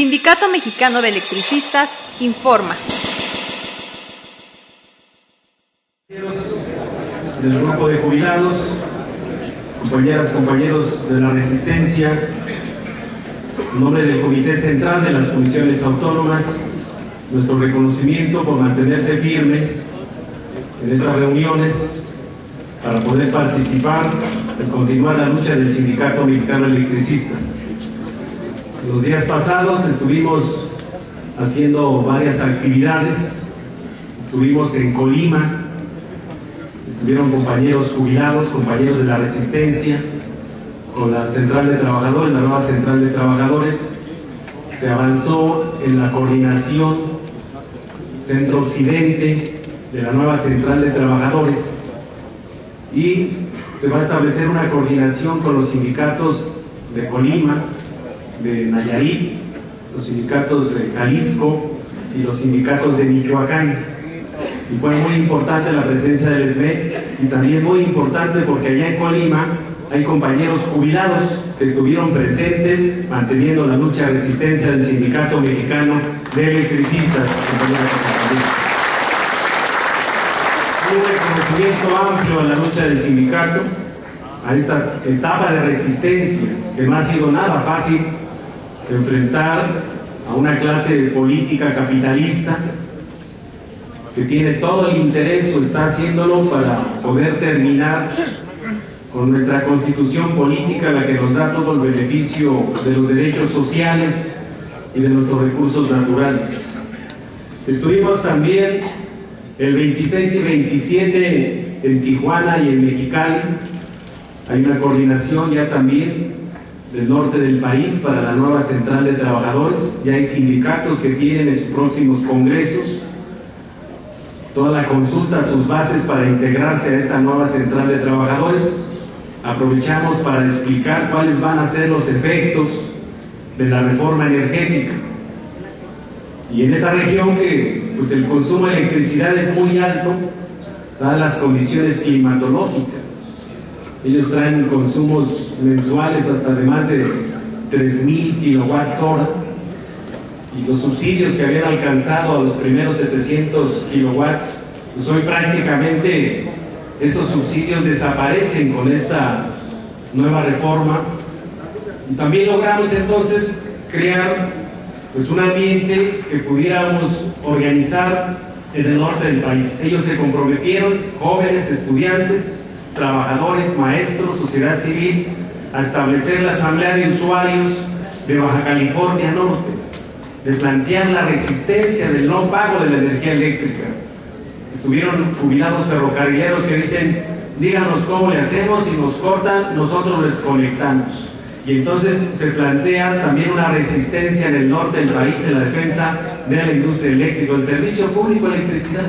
Sindicato Mexicano de Electricistas informa. Del grupo de jubilados, compañeras, compañeros de la Resistencia, en nombre del Comité Central de las Comisiones Autónomas, nuestro reconocimiento por mantenerse firmes en estas reuniones para poder participar y continuar la lucha del Sindicato Mexicano de Electricistas. Los días pasados estuvimos haciendo varias actividades, estuvimos en Colima, estuvieron compañeros jubilados, compañeros de la Resistencia, con la Central de Trabajadores, la nueva Central de Trabajadores. Se avanzó en la coordinación centro-occidente de la nueva Central de Trabajadores y se va a establecer una coordinación con los sindicatos de Colima, de Nayarit, los sindicatos de Jalisco y los sindicatos de Michoacán. Y fue muy importante la presencia del SME y también muy importante porque allá en Colima hay compañeros jubilados que estuvieron presentes manteniendo la lucha de resistencia del Sindicato Mexicano de Electricistas. Un reconocimiento amplio a la lucha del sindicato, a esta etapa de resistencia que no ha sido nada fácil enfrentar a una clase política capitalista que tiene todo el interés o está haciéndolo para poder terminar con nuestra constitución política, la que nos da todo el beneficio de los derechos sociales y de nuestros recursos naturales. Estuvimos también el 26 y 27 en Tijuana y en Mexicali. Hay una coordinación ya también del norte del país para la nueva Central de Trabajadores. Ya hay sindicatos que tienen en sus próximos congresos toda la consulta, sus bases para integrarse a esta nueva Central de Trabajadores. Aprovechamos para explicar cuáles van a ser los efectos de la reforma energética. Y en esa región que pues el consumo de electricidad es muy alto, dadas las condiciones climatológicas. Ellos traen consumos mensuales hasta de más de 3,000 kilowatts-hora. Y los subsidios que habían alcanzado a los primeros 700 kilowatts, pues hoy prácticamente esos subsidios desaparecen con esta nueva reforma. Y también logramos entonces crear pues un ambiente que pudiéramos organizar en el norte del país. Ellos se comprometieron, jóvenes, estudiantes, trabajadores, maestros, sociedad civil, a establecer la Asamblea de Usuarios de Baja California Norte, de plantear la resistencia del no pago de la energía eléctrica. Estuvieron jubilados ferrocarrileros que dicen: díganos cómo le hacemos, si nos cortan, nosotros les conectamos. Y entonces se plantea también una resistencia en el norte del país en la defensa de la industria eléctrica, el servicio público de electricidad.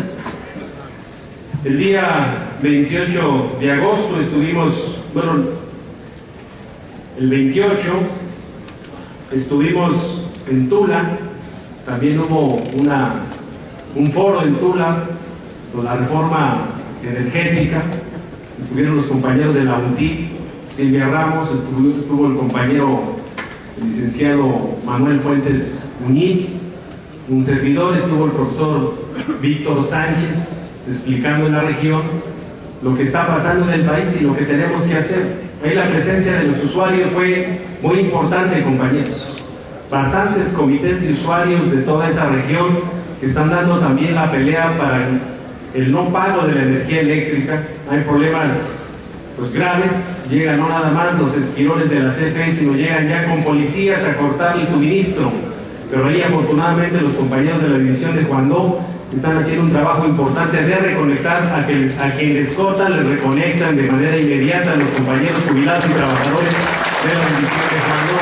El día 28 de agosto estuvimos, bueno, el 28 estuvimos en Tula. También hubo un foro en Tula con la reforma energética. Estuvieron los compañeros de la UNTIP, Silvia Ramos, estuvo el compañero el licenciado Manuel Fuentes Muñiz, un servidor, estuvo el profesor Víctor Sánchez explicando en la región lo que está pasando en el país y lo que tenemos que hacer. Ahí la presencia de los usuarios fue muy importante, compañeros. Bastantes comités de usuarios de toda esa región que están dando también la pelea para el no pago de la energía eléctrica. Hay problemas pues graves, llegan no nada más los esquiroles de la CFE, sino llegan ya con policías a cortar el suministro. Pero ahí afortunadamente los compañeros de la división de Juandó están haciendo un trabajo importante de reconectar a quienes cortan, les reconectan de manera inmediata a los compañeros jubilados y trabajadores de la división de Juandó.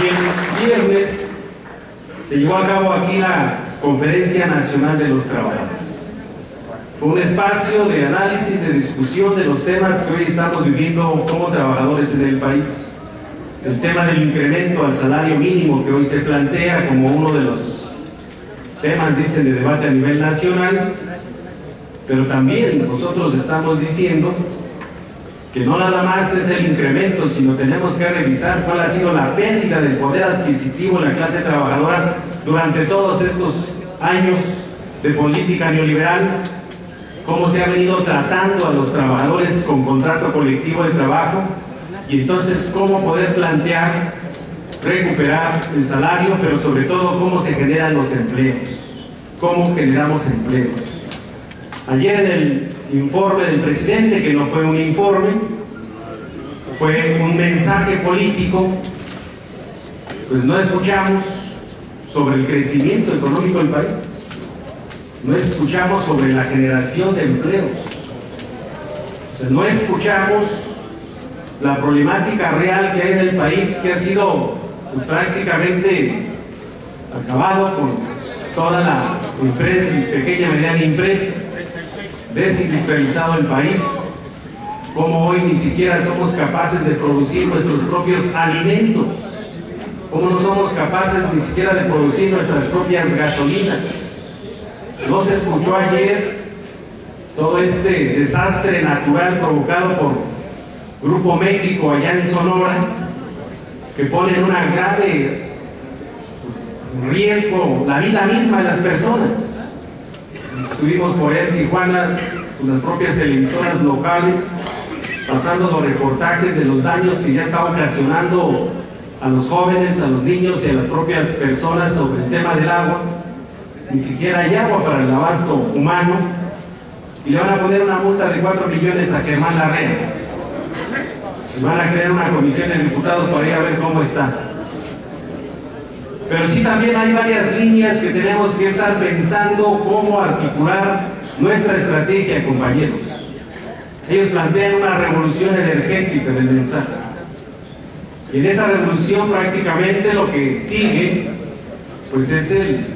Y el viernes se llevó a cabo aquí la Conferencia Nacional de los Trabajadores. Fue un espacio de análisis, de discusión de los temas que hoy estamos viviendo como trabajadores en el país. El tema del incremento al salario mínimo que hoy se plantea como uno de los temas, dicen, de debate a nivel nacional, pero también nosotros estamos diciendo que no nada más es el incremento, sino tenemos que revisar cuál ha sido la pérdida del poder adquisitivo de la clase trabajadora durante todos estos años de política neoliberal, cómo se ha venido tratando a los trabajadores con contrato colectivo de trabajo, y entonces cómo poder plantear recuperar el salario, pero sobre todo cómo se generan los empleos, cómo generamos empleos. Ayer en el informe del presidente, que no fue un informe, fue un mensaje político, pues no escuchamos sobre el crecimiento económico del país, no escuchamos sobre la generación de empleos, o sea, no escuchamos la problemática real que hay en el país, que ha sido pues, prácticamente acabado con toda la pequeña y mediana empresa, desindustrializado el país, como hoy ni siquiera somos capaces de producir nuestros propios alimentos, como no somos capaces ni siquiera de producir nuestras propias gasolinas. No se escuchó ayer todo este desastre natural provocado por Grupo México allá en Sonora, que pone en una grave riesgo la vida misma de las personas. Estuvimos por ahí en Tijuana con las propias televisoras locales pasando los reportajes de los daños que ya está ocasionando a los jóvenes, a los niños y a las propias personas sobre el tema del agua. Ni siquiera hay agua para el abasto humano, y le van a poner una multa de 4 millones a Germán Larrea. Van a crear una comisión de diputados para ir a ver cómo está. Pero sí, también hay varias líneas que tenemos que estar pensando cómo articular nuestra estrategia, compañeros. Ellos plantean una revolución energética del mensaje, y en esa revolución prácticamente lo que sigue pues es el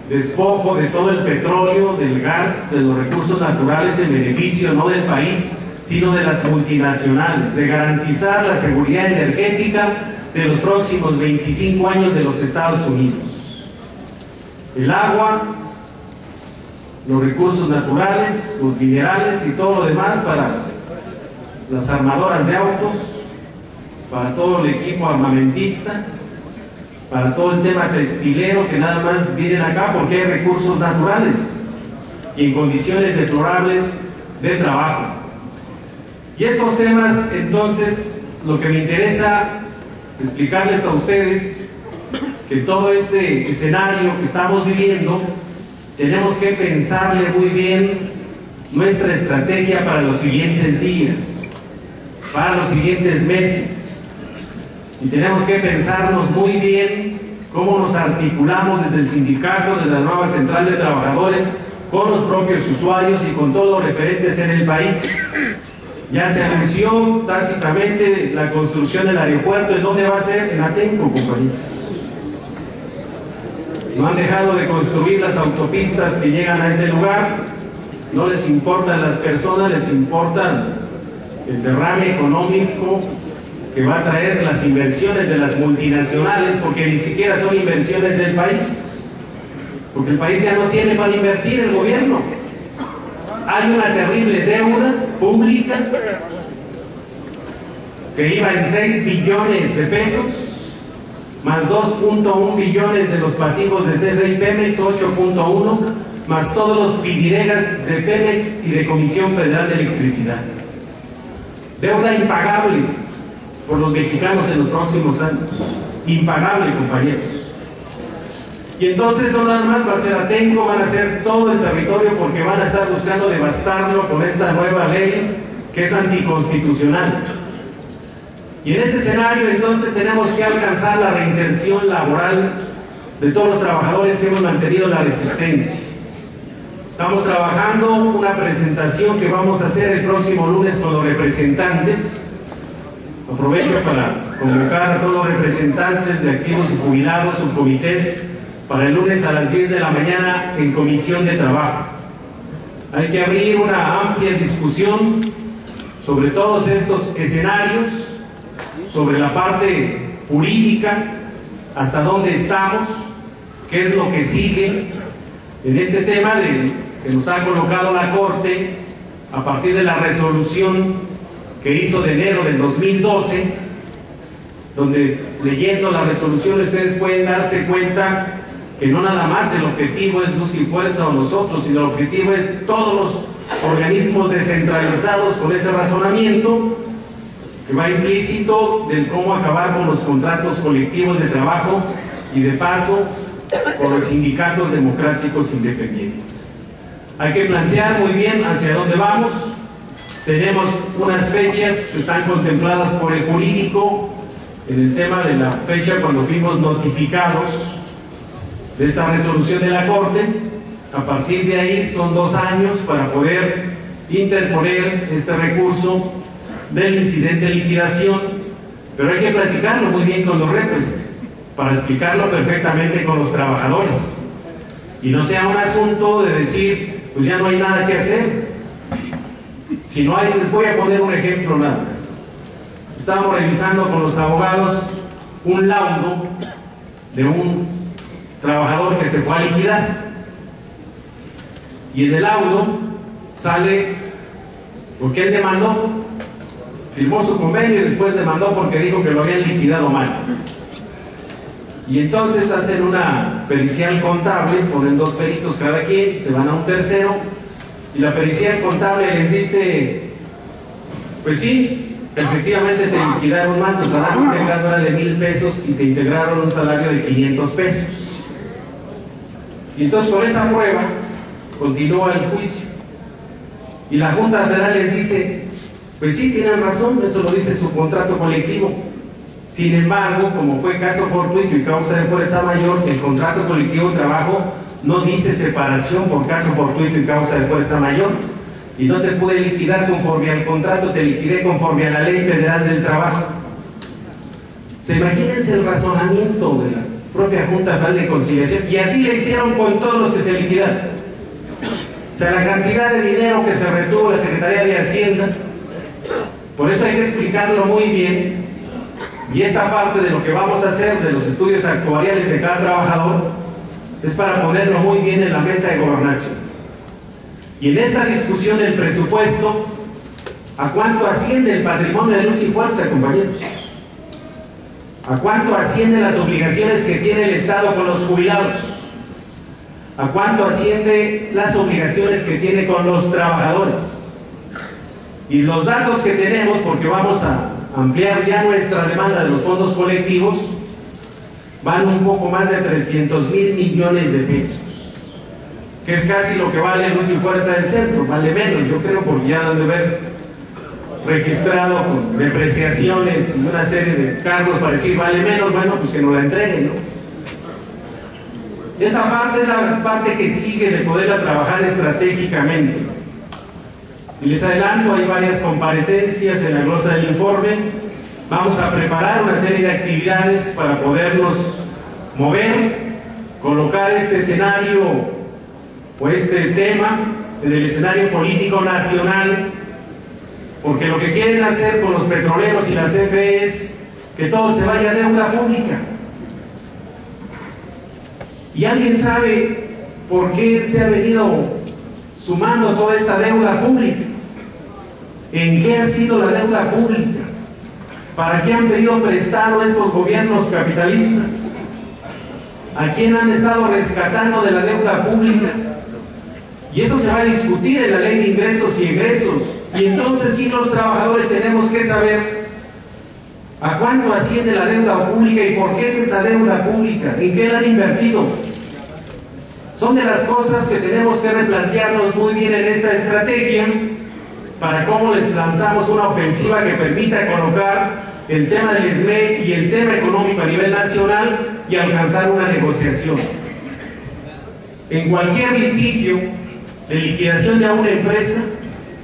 despojo de todo el petróleo, del gas, de los recursos naturales en beneficio no del país, sino de las multinacionales, de garantizar la seguridad energética de los próximos 25 años de los Estados Unidos. El agua, los recursos naturales, los minerales y todo lo demás para las armadoras de autos, para todo el equipo armamentista, para todo el tema textilero, que nada más vienen acá porque hay recursos naturales y en condiciones deplorables de trabajo. Y estos temas, entonces, lo que me interesa explicarles a ustedes, que todo este escenario que estamos viviendo, tenemos que pensarle muy bien nuestra estrategia para los siguientes días, para los siguientes meses, y tenemos que pensarnos muy bien cómo nos articulamos desde el sindicato, desde la nueva central de trabajadores, con los propios usuarios y con todos los referentes en el país. Ya se anunció tácitamente la construcción del aeropuerto. ¿En dónde va a ser? En Atenco, compañeros. No han dejado de construir las autopistas que llegan a ese lugar. No les importan las personas, les importa el derrame económico que va a traer las inversiones de las multinacionales, porque ni siquiera son inversiones del país, porque el país ya no tiene para invertir, el gobierno. Hay una terrible deuda pública que iba en 6 billones de pesos, más 2.1 billones de los pasivos de CFE y Pemex, 8.1, más todos los pidiregas de Pemex y de Comisión Federal de Electricidad. Deuda impagable por los mexicanos en los próximos años. Impagable, compañeros. Y entonces no nada más va a ser Atenco, van a ser todo el territorio, porque van a estar buscando devastarlo con esta nueva ley que es anticonstitucional. Y en ese escenario entonces tenemos que alcanzar la reinserción laboral de todos los trabajadores que hemos mantenido la resistencia. Estamos trabajando una presentación que vamos a hacer el próximo lunes con los representantes. Aprovecho para convocar a todos los representantes de activos y jubilados, subcomités, para el lunes a las 10 de la mañana en Comisión de Trabajo. Hay que abrir una amplia discusión sobre todos estos escenarios, sobre la parte jurídica, hasta dónde estamos, qué es lo que sigue en este tema que nos ha colocado la Corte a partir de la resolución que hizo de enero del 2012, donde leyendo la resolución ustedes pueden darse cuenta que no nada más el objetivo es Luz y Fuerza o nosotros, sino el objetivo es todos los organismos descentralizados con ese razonamiento que va implícito del cómo acabar con los contratos colectivos de trabajo y de paso con los sindicatos democráticos independientes. Hay que plantear muy bien hacia dónde vamos. Tenemos unas fechas que están contempladas por el jurídico en el tema de la fecha cuando fuimos notificados de esta resolución de la Corte. A partir de ahí son 2 años para poder interponer este recurso del incidente de liquidación, pero hay que platicarlo muy bien con los repres para explicarlo perfectamente con los trabajadores y no sea un asunto de decir pues ya no hay nada que hacer. Si no hay, les voy a poner un ejemplo nada más. Estábamos revisando con los abogados un laudo de un trabajador que se fue a liquidar y en el laudo sale porque él demandó, firmó su convenio y después demandó porque dijo que lo habían liquidado mal. Y entonces hacen una pericial contable, ponen 2 peritos cada quien, se van a un tercero y la pericial contable les dice, pues sí, efectivamente te liquidaron mal, tu salario integrado era de 1,000 pesos y te integraron un salario de 500 pesos. Y entonces con esa prueba continúa el juicio y la Junta Federal les dice, pues sí, tienen razón, eso lo dice su contrato colectivo. Sin embargo, como fue caso fortuito y causa de fuerza mayor, el contrato colectivo de trabajo no dice separación por caso fortuito y causa de fuerza mayor. Y no te pude liquidar conforme al contrato, te liquidé conforme a la Ley Federal del Trabajo. Se imagínense el razonamiento de la propia Junta Federal de Conciliación, y así le hicieron con todos los que se liquidaron. O sea, la cantidad de dinero que se retuvo la Secretaría de Hacienda. Por eso hay que explicarlo muy bien, y esta parte de lo que vamos a hacer de los estudios actuariales de cada trabajador es para ponerlo muy bien en la mesa de gobernación. Y en esta discusión del presupuesto, ¿a cuánto asciende el patrimonio de Luz y Fuerza, compañeros? ¿A cuánto ascienden las obligaciones que tiene el Estado con los jubilados? ¿A cuánto ascienden las obligaciones que tiene con los trabajadores? Y los datos que tenemos, porque vamos a ampliar ya nuestra demanda de los fondos colectivos, van un poco más de 300,000 millones de pesos, que es casi lo que vale Luz y Fuerza del Centro, vale menos, yo creo, porque ya han de haber registrado con depreciaciones y una serie de cargos para decir vale menos, bueno, pues que nos la entreguen, ¿no? Esa parte es la parte que sigue de poderla trabajar estratégicamente. Y les adelanto, hay varias comparecencias en la glosa del informe. Vamos a preparar una serie de actividades para podernos mover, colocar este escenario o este tema en el escenario político nacional, porque lo que quieren hacer con los petroleros y la CFE es que todo se vaya a deuda pública. ¿Y alguien sabe por qué se ha venido sumando toda esta deuda pública? ¿En qué ha sido la deuda pública? ¿Para qué han pedido prestado estos gobiernos capitalistas? ¿A quién han estado rescatando de la deuda pública? Y eso se va a discutir en la Ley de Ingresos y Egresos. Y entonces sí, los trabajadores tenemos que saber a cuánto asciende la deuda pública y por qué es esa deuda pública, en qué la han invertido. Son de las cosas que tenemos que replantearnos muy bien en esta estrategia para cómo les lanzamos una ofensiva que permita colocar el tema del SME y el tema económico a nivel nacional y alcanzar una negociación. En cualquier litigio de liquidación de una empresa,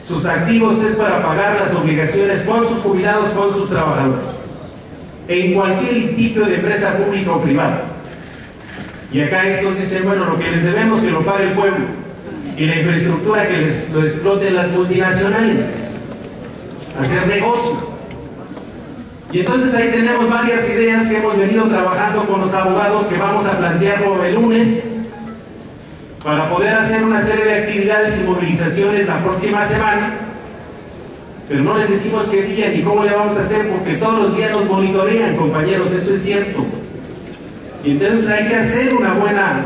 sus activos es para pagar las obligaciones con sus jubilados, con sus trabajadores. En cualquier litigio de empresa pública o privada. Y acá estos dicen, bueno, lo que les debemos que lo pague el pueblo, y la infraestructura que lo exploten las multinacionales, hacer negocio. Y entonces ahí tenemos varias ideas que hemos venido trabajando con los abogados, que vamos a plantearlo el lunes, para poder hacer una serie de actividades y movilizaciones la próxima semana, pero no les decimos qué día ni cómo le vamos a hacer, porque todos los días nos monitorean, compañeros, eso es cierto. Y entonces hay que hacer una buena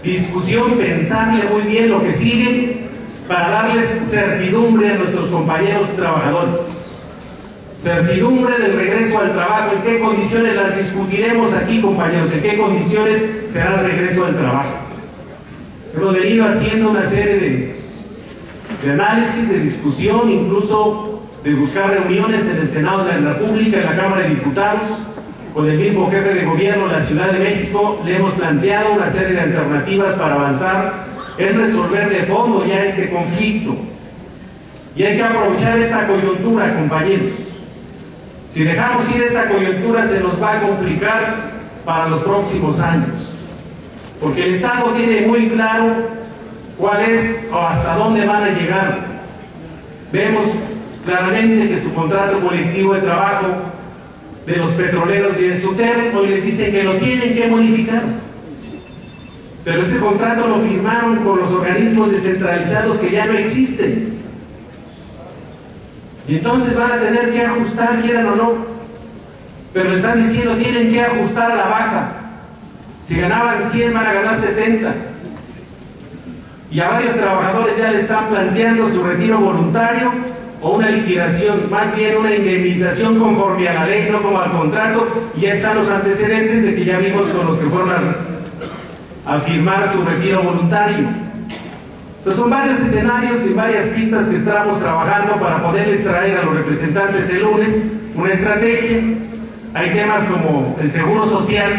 discusión, pensarle muy bien lo que sigue, para darles certidumbre a nuestros compañeros trabajadores. Certidumbre del regreso al trabajo. ¿En qué condiciones las discutiremos aquí, compañeros? ¿En qué condiciones será el regreso al trabajo? Hemos venido haciendo una serie de análisis, de discusión, incluso de buscar reuniones en el Senado de la República, en la Cámara de Diputados, con el mismo jefe de gobierno de la Ciudad de México. Le hemos planteado una serie de alternativas para avanzar en resolver de fondo ya este conflicto. Y hay que aprovechar esta coyuntura, compañeros. Si dejamos ir esta coyuntura, se nos va a complicar para los próximos años, porque el Estado tiene muy claro cuál es o hasta dónde van a llegar. Vemos claramente que su contrato colectivo de trabajo de los petroleros y el SUTER hoy les dicen que lo tienen que modificar, pero ese contrato lo firmaron con los organismos descentralizados que ya no existen. Y entonces van a tener que ajustar, quieran o no, pero le están diciendo tienen que ajustar a la baja. Si ganaban 100 van a ganar 70. Y a varios trabajadores ya le están planteando su retiro voluntario o una liquidación, más bien una indemnización conforme a la ley, no como al contrato. Y ya están los antecedentes de que ya vimos con los que fueron a firmar su retiro voluntario. Entonces son varios escenarios y varias pistas que estamos trabajando para poderles traer a los representantes el lunes una estrategia. Hay temas como el seguro social,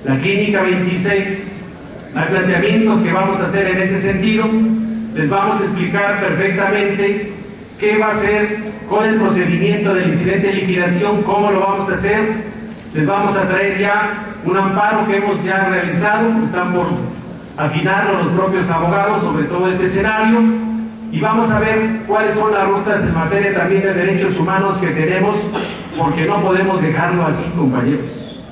la clínica 26, hay planteamientos que vamos a hacer en ese sentido. Les vamos a explicar perfectamente qué va a hacer con el procedimiento del incidente de liquidación, cómo lo vamos a hacer. Les vamos a traer ya un amparo que hemos ya realizado, están por afinarlo los propios abogados sobre todo este escenario, y vamos a ver cuáles son las rutas en materia también de derechos humanos que tenemos, porque no podemos dejarlo así, compañeros.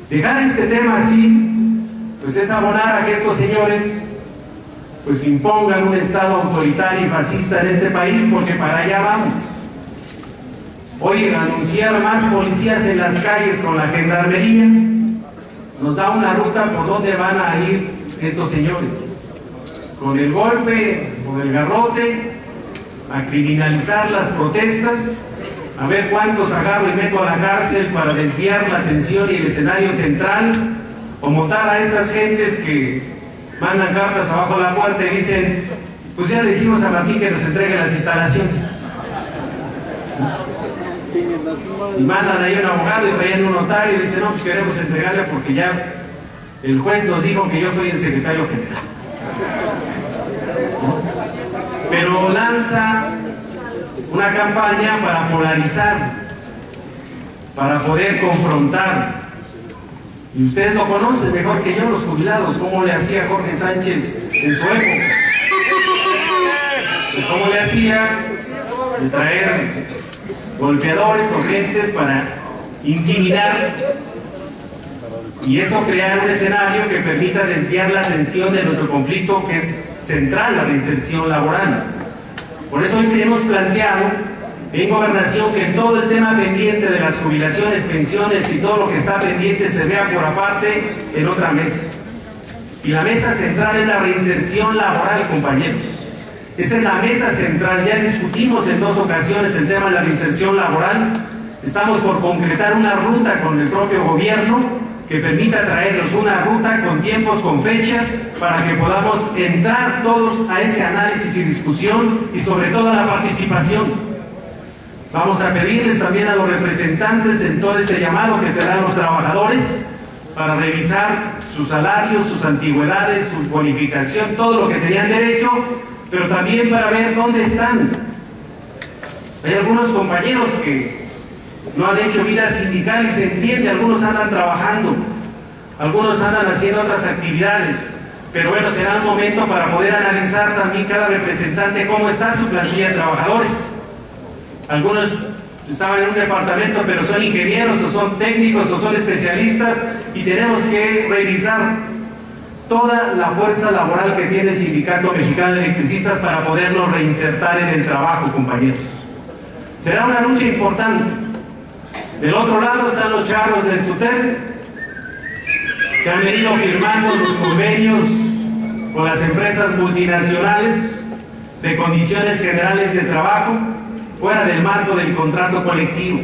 Dejar este tema así, pues es abonar a que estos señores pues impongan un estado autoritario y fascista en este país, porque para allá vamos. Hoy anunciar más policías en las calles con la gendarmería nos da una ruta por donde van a ir estos señores, con el golpe, con el garrote, a criminalizar las protestas, a ver cuántos agarro y meto a la cárcel para desviar la atención y el escenario central, o montar a estas gentes que mandan cartas abajo de la puerta y dicen, pues ya le dijimos a Martín que nos entregue las instalaciones. Y mandan ahí un abogado y traen un notario y dicen, no, pues queremos entregarle porque ya el juez nos dijo que yo soy el secretario general. Pero lanza una campaña para polarizar, para poder confrontar. Y ustedes lo conocen mejor que yo, los jubilados, cómo le hacía Jorge Sánchez en su época. Y cómo le hacía de traer golpeadores o gentes para intimidar, y eso crear un escenario que permita desviar la atención de nuestro conflicto, que es central, la reinserción laboral. Por eso hoy hemos planteado en Gobernación que todo el tema pendiente de las jubilaciones, pensiones y todo lo que está pendiente se vea por aparte en otra mesa. Y la mesa central es la reinserción laboral, compañeros. Esa es la mesa central. Ya discutimos en 2 ocasiones el tema de la reinserción laboral. Estamos por concretar una ruta con el propio gobierno que permita traernos una ruta con tiempos, con fechas, para que podamos entrar todos a ese análisis y discusión, y sobre todo a la participación. Vamos a pedirles también a los representantes en todo este llamado, que serán los trabajadores, para revisar sus salarios, sus antigüedades, su bonificación, todo lo que tenían derecho, pero también para ver dónde están. Hay algunos compañeros que no han hecho vida sindical y se entiende, algunos andan trabajando, algunos andan haciendo otras actividades, pero bueno, será un momento para poder analizar también cada representante cómo está su plantilla de trabajadores. Algunos estaban en un departamento, pero son ingenieros, o son técnicos, o son especialistas, y tenemos que revisar toda la fuerza laboral que tiene el Sindicato Mexicano de Electricistas para podernos reinsertar en el trabajo, compañeros. Será una lucha importante. Del otro lado están los charros del SUTEP, que han venido firmando los convenios con las empresas multinacionales de condiciones generales de trabajo fuera del marco del contrato colectivo.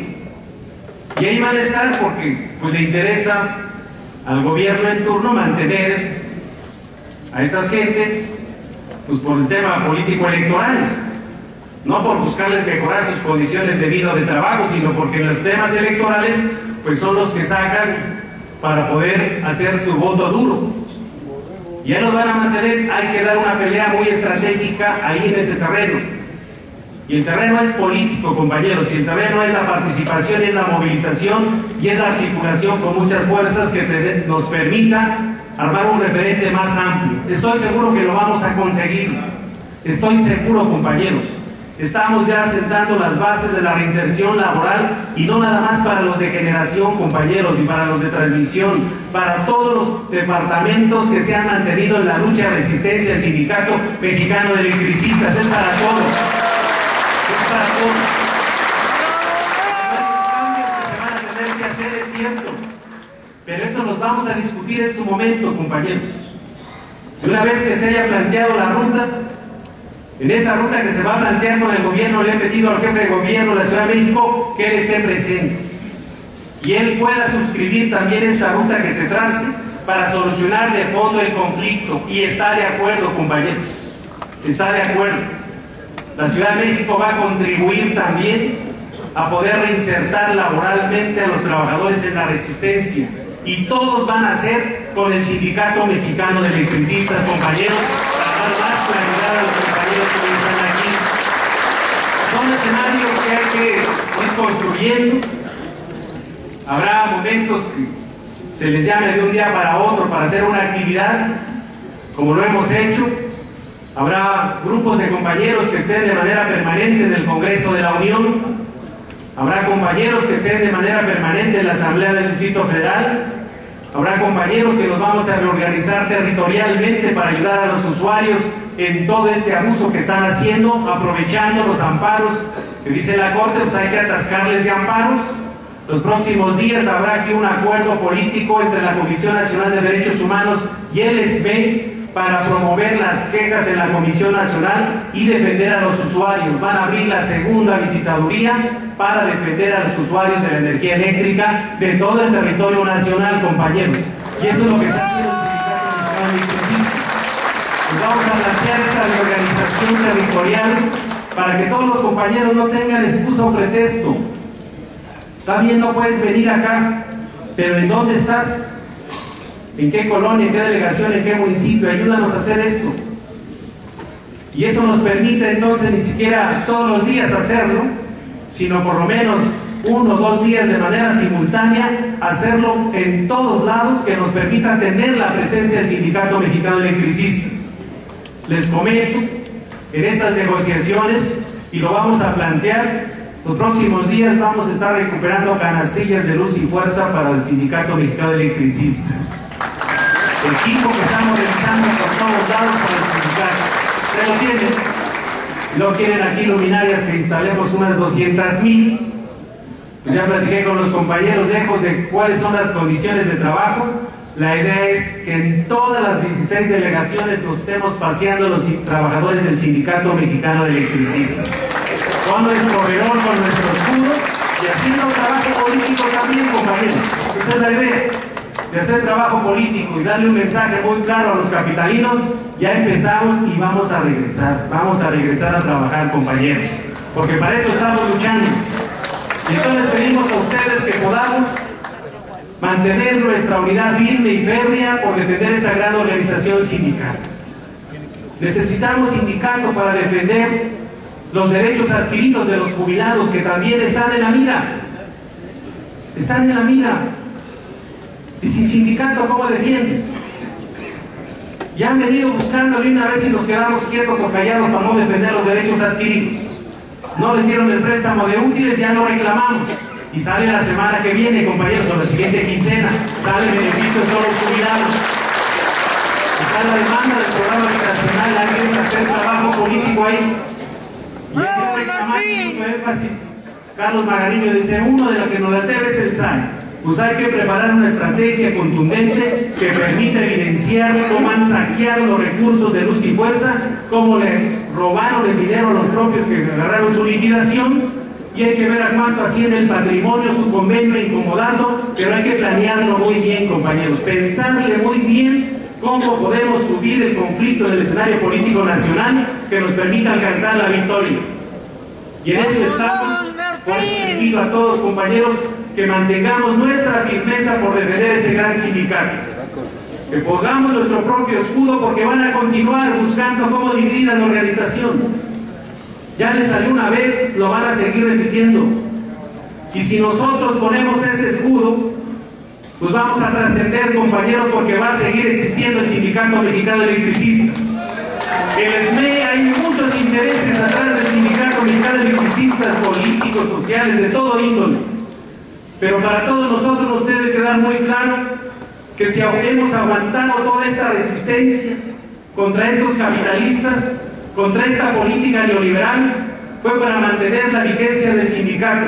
Y ahí van a estar porque pues, le interesa al gobierno en turno mantener a esas gentes pues, por el tema político electoral, no por buscarles mejorar sus condiciones de vida o de trabajo, sino porque los temas electorales pues, son los que sacan para poder hacer su voto duro. Ya nos van a mantener, hay que dar una pelea muy estratégica ahí en ese terreno. Y el terreno es político, compañeros, y el terreno es la participación, es la movilización y es la articulación con muchas fuerzas que nos permita armar un referente más amplio. Estoy seguro que lo vamos a conseguir. Estoy seguro, compañeros. Estamos ya sentando las bases de la reinserción laboral y no nada más para los de generación, compañeros, ni para los de transmisión, para todos los departamentos que se han mantenido en la lucha de resistencia al Sindicato Mexicano de Electricistas. Es para todos. Es para todos. Hay cambios que se van a tener que hacer, es cierto, pero eso los vamos a discutir en su momento, compañeros. Y una vez que se haya planteado la ruta, en esa ruta que se va a plantear con el gobierno, le he pedido al jefe de gobierno de la Ciudad de México que él esté presente y él pueda suscribir también esa ruta que se trace para solucionar de fondo el conflicto. Y está de acuerdo, compañeros, está de acuerdo. La Ciudad de México va a contribuir también a poder reinsertar laboralmente a los trabajadores en la resistencia, y todos van a ser con el Sindicato Mexicano de Electricistas, compañeros, para dar más claridad a los compañeros que hoy están aquí. Son escenarios que hay que ir construyendo. Habrá momentos que se les llame de un día para otro para hacer una actividad, como lo hemos hecho. Habrá grupos de compañeros que estén de manera permanente en el Congreso de la Unión. Habrá compañeros que estén de manera permanente en la Asamblea del Distrito Federal. Habrá compañeros que nos vamos a reorganizar territorialmente para ayudar a los usuarios en todo este abuso que están haciendo, aprovechando los amparos que dice la Corte, pues hay que atascarles de amparos. Los próximos días habrá aquí un acuerdo político entre la Comisión Nacional de Derechos Humanos y el SB para promover las quejas en la Comisión Nacional y defender a los usuarios. Van a abrir la segunda visitaduría para defender a los usuarios de la energía eléctrica de todo el territorio nacional, compañeros. Y eso es lo que está haciendo el Sindicato Mexicano de Electricistas. Pues vamos a plantear esta reorganización territorial para que todos los compañeros no tengan excusa o pretexto. Está bien, no puedes venir acá, pero ¿en dónde estás? ¿En qué colonia, en qué delegación, en qué municipio? Ayúdanos a hacer esto. Y eso nos permite entonces ni siquiera todos los días hacerlo, sino por lo menos 1 o 2 días de manera simultánea, hacerlo en todos lados que nos permita tener la presencia del Sindicato Mexicano de Electricistas. Les comento, en estas negociaciones, y lo vamos a plantear, los próximos días vamos a estar recuperando canastillas de luz y fuerza para el Sindicato Mexicano de Electricistas. El equipo que estamos realizando por todos lados para el sindicato. Ustedes lo tienen. Luego quieren aquí luminarias que instalemos unas 200,000. Pues ya platiqué con los compañeros, lejos de cuáles son las condiciones de trabajo. La idea es que en todas las 16 delegaciones nos estemos paseando los trabajadores del Sindicato Mexicano de Electricistas. Con nuestro overol, con nuestro escudo y haciendo trabajo político también, compañeros. Esa es la idea, de hacer trabajo político y darle un mensaje muy claro a los capitalinos. Ya empezamos y vamos a regresar a trabajar, compañeros, porque para eso estamos luchando. Y entonces pedimos a ustedes que podamos mantener nuestra unidad firme y férrea por defender esta gran organización sindical. Necesitamos sindicato para defender los derechos adquiridos de los jubilados, que también están en la mira. Están en la mira. Y sin sindicato, ¿cómo defiendes? Ya han venido buscándole una vez si nos quedamos quietos o callados para no defender los derechos adquiridos. No les dieron el préstamo de útiles, ya no reclamamos. Y sale la semana que viene, compañeros, o la siguiente quincena, sale el beneficio de todos los jubilados. Está la demanda del programa habitacional, hay que hacer trabajo político ahí. Y hay que reclamar mucho énfasis Carlos Magariño dice, uno de los que nos las debe es el SAE. Pues hay que preparar una estrategia contundente que permita evidenciar cómo han saqueado los recursos de Luz y Fuerza, cómo le robaron el dinero a los propios que agarraron su liquidación, y hay que ver a cuánto asciende el patrimonio, su convenio, incomodando, pero hay que planearlo muy bien, compañeros, pensarle muy bien cómo podemos subir el conflicto del escenario político nacional que nos permita alcanzar la victoria. Y en eso estamos. Por eso les pido a todos, compañeros, que mantengamos nuestra firmeza por defender este gran sindicato, que pongamos nuestro propio escudo, porque van a continuar buscando cómo dividir a la organización. Ya les salió una vez, lo van a seguir repitiendo, y si nosotros ponemos ese escudo, pues vamos a trascender, compañeros, porque va a seguir existiendo el Sindicato Mexicano de Electricistas. El SME, hay muchos intereses atrás del Sindicato Mexicano de Electricistas, políticos, sociales, de todo índole. Pero para todos nosotros nos debe quedar muy claro que si hemos aguantado toda esta resistencia contra estos capitalistas, contra esta política neoliberal, fue para mantener la vigencia del sindicato.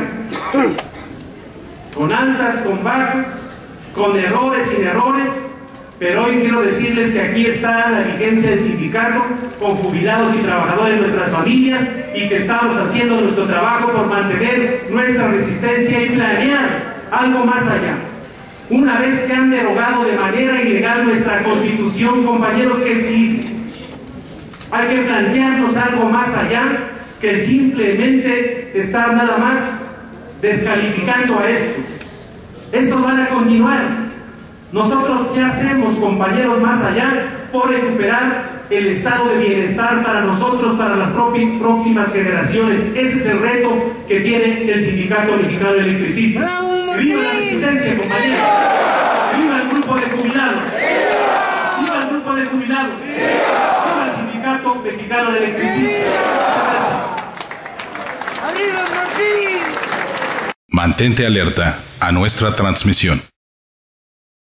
Con altas, con bajas, con errores, sin errores, pero hoy quiero decirles que aquí está la vigencia del sindicato, con jubilados y trabajadores de nuestras familias, y que estamos haciendo nuestro trabajo por mantener nuestra resistencia y planear algo más allá. Una vez que han derogado de manera ilegal nuestra Constitución, compañeros, ¿qué sigue? Hay que plantearnos algo más allá que el simplemente estar nada más descalificando a estos. Estos van a continuar. Nosotros, ¿qué hacemos, compañeros, más allá por recuperar el estado de bienestar para nosotros, para las próximas generaciones? Ese es el reto que tiene el Sindicato Mexicano de Electricistas. ¡Que viva la resistencia, compañeros! ¡Que viva el grupo de jubilados! ¡Viva el grupo de jubilados! ¡Viva el Sindicato Mexicano de Electricistas! Muchas gracias. Mantente alerta a nuestra transmisión.